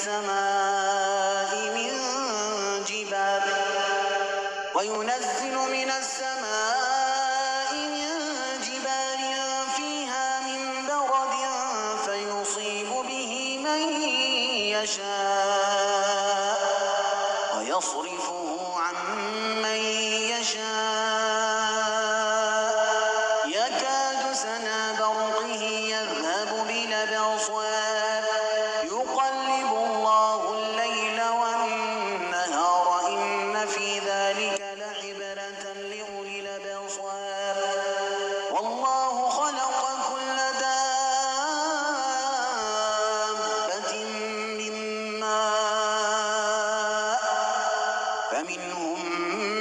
السماء من جبال وينزل من السماء من جبال فيها من برد فيصيب به من يشاء ويصرفه عن من يشاء يكاد سنا برقه يذهب بالأبصار يقلب الله الليل والنهار إن في ذلك لعبرة لأولي الأبصار والله خلق كل دابة من ماء فمنهم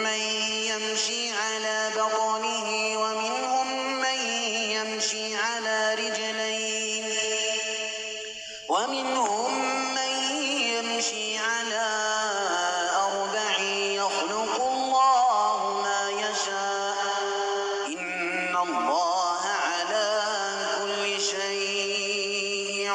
من يمشي على بطنه ومنهم من يمشي على رجلين ومنهم من يمشي على أربع يخلق الله ما يشاء إن الله على كل شيء